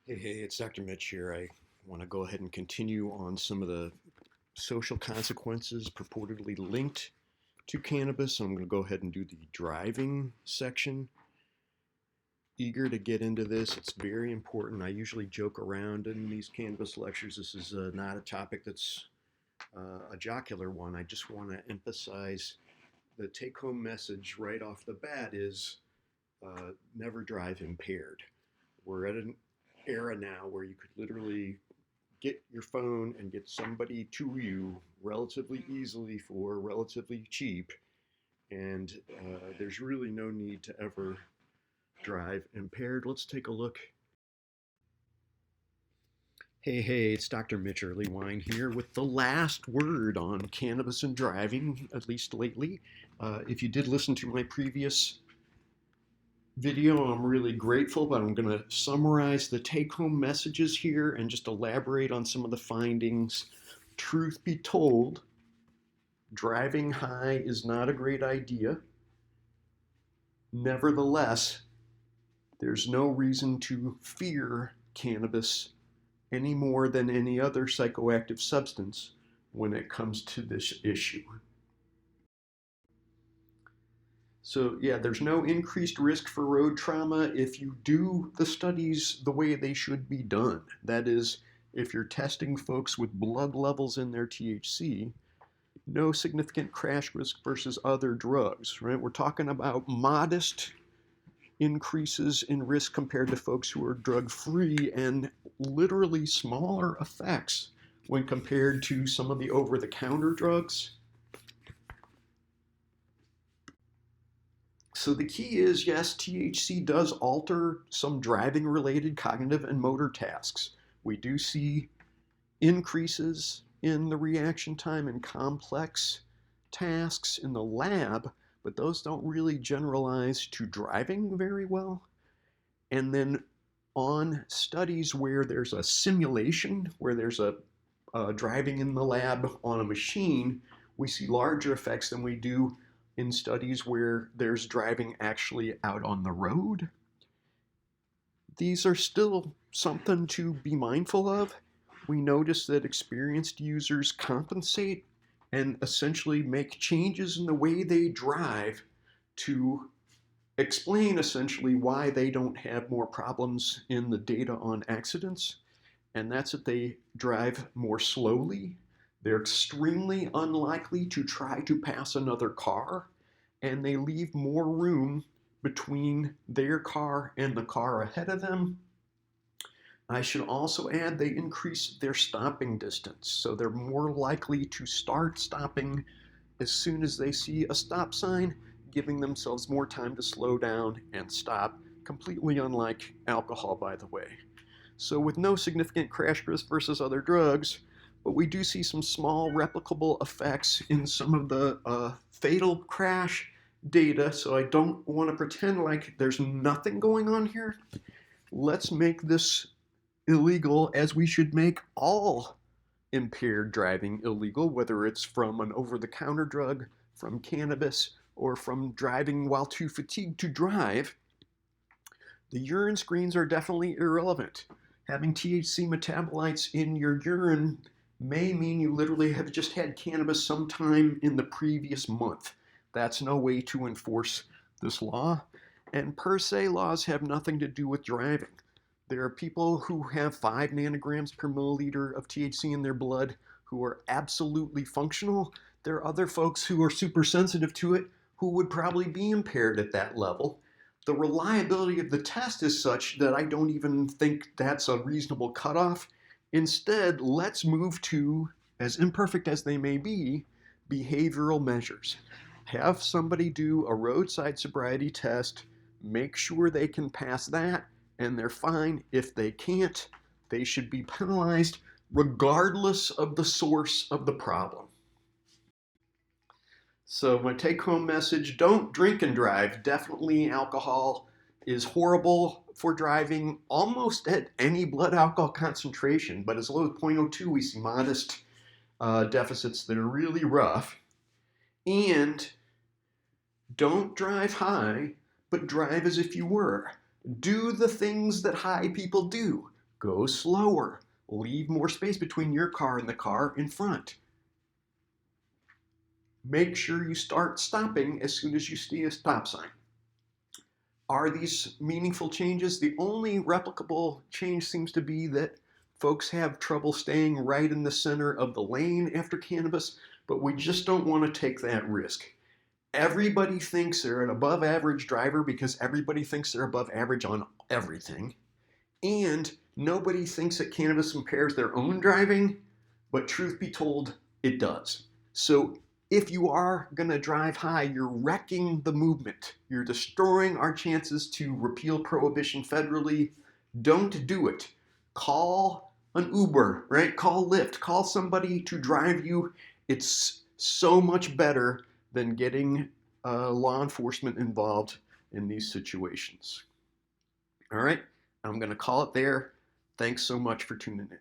Hey, it's Dr. Mitch here. I want to go ahead and continue on some of the social consequences purportedly linked to cannabis. I'm going to go ahead and do the driving section. Eager to get into this. It's very important. I usually joke around in these cannabis lectures. This is not a topic that's a jocular one. I just want to emphasize the take home message right off the bat is never drive impaired. We're at an era now where you could literally get your phone and get somebody to you relatively easily for relatively cheap. And there's really no need to ever drive impaired. Let's take a look. Hey, it's Dr. Mitch Earlywine here with the last word on cannabis and driving, at least lately. If you did listen to my previous video, I'm really grateful, but I'm going to summarize the take-home messages here and just elaborate on some of the findings. Truth be told, driving high is not a great idea. Nevertheless, there's no reason to fear cannabis any more than any other psychoactive substance when it comes to this issue. So yeah, there's no increased risk for road trauma if you do the studies the way they should be done. That is, if you're testing folks with blood levels in their THC, no significant crash risk versus other drugs, right? We're talking about modest increases in risk compared to folks who are drug-free and literally smaller effects when compared to some of the over-the-counter drugs. So the key is, yes, THC does alter some driving-related cognitive and motor tasks. We do see increases in the reaction time in complex tasks in the lab, but those don't really generalize to driving very well. And then on studies where there's a simulation, where there's a driving in the lab on a machine, we see larger effects than we do in studies where there's driving actually out on the road. These are still something to be mindful of. We notice that experienced users compensate and essentially make changes in the way they drive to explain essentially why they don't have more problems in the data on accidents. And that's that they drive more slowly. They're extremely unlikely to try to pass another car, and they leave more room between their car and the car ahead of them. I should also add they increase their stopping distance, so they're more likely to start stopping as soon as they see a stop sign, giving themselves more time to slow down and stop, completely unlike alcohol, by the way. So with no significant crash risk versus other drugs, but we do see some small replicable effects in some of the fatal crash data, so I don't want to pretend like there's nothing going on here. Let's make this illegal, as we should make all impaired driving illegal, whether it's from an over-the-counter drug, from cannabis, or from driving while too fatigued to drive. The urine screens are definitely irrelevant. Having THC metabolites in your urine may mean you literally have just had cannabis sometime in the previous month. That's no way to enforce this law. And per se laws have nothing to do with driving. There are people who have 5 nanograms per milliliter of THC in their blood who are absolutely functional. There are other folks who are super sensitive to it who would probably be impaired at that level. The reliability of the test is such that I don't even think that's a reasonable cutoff. Instead, let's move to, as imperfect as they may be, behavioral measures. Have somebody do a roadside sobriety test, make sure they can pass that, and they're fine. If they can't, they should be penalized regardless of the source of the problem. So my take-home message, don't drink and drive. Definitely alcohol is horrible for driving almost at any blood alcohol concentration, but as low as 0.02 we see modest deficits that are really rough. And don't drive high, but drive as if you were. Do the things that high people do. Go slower. Leave more space between your car and the car in front. Make sure you start stopping as soon as you see a stop sign. Are these meaningful changes? The only replicable change seems to be that folks have trouble staying right in the center of the lane after cannabis, but we just don't want to take that risk. Everybody thinks they're an above average driver because everybody thinks they're above average on everything. And nobody thinks that cannabis impairs their own driving, but truth be told, it does. So if you are going to drive high, you're wrecking the movement. You're destroying our chances to repeal prohibition federally. Don't do it. Call an Uber, right? Call Lyft. Call somebody to drive you. It's so much better than getting law enforcement involved in these situations. All right, I'm going to call it there. Thanks so much for tuning in.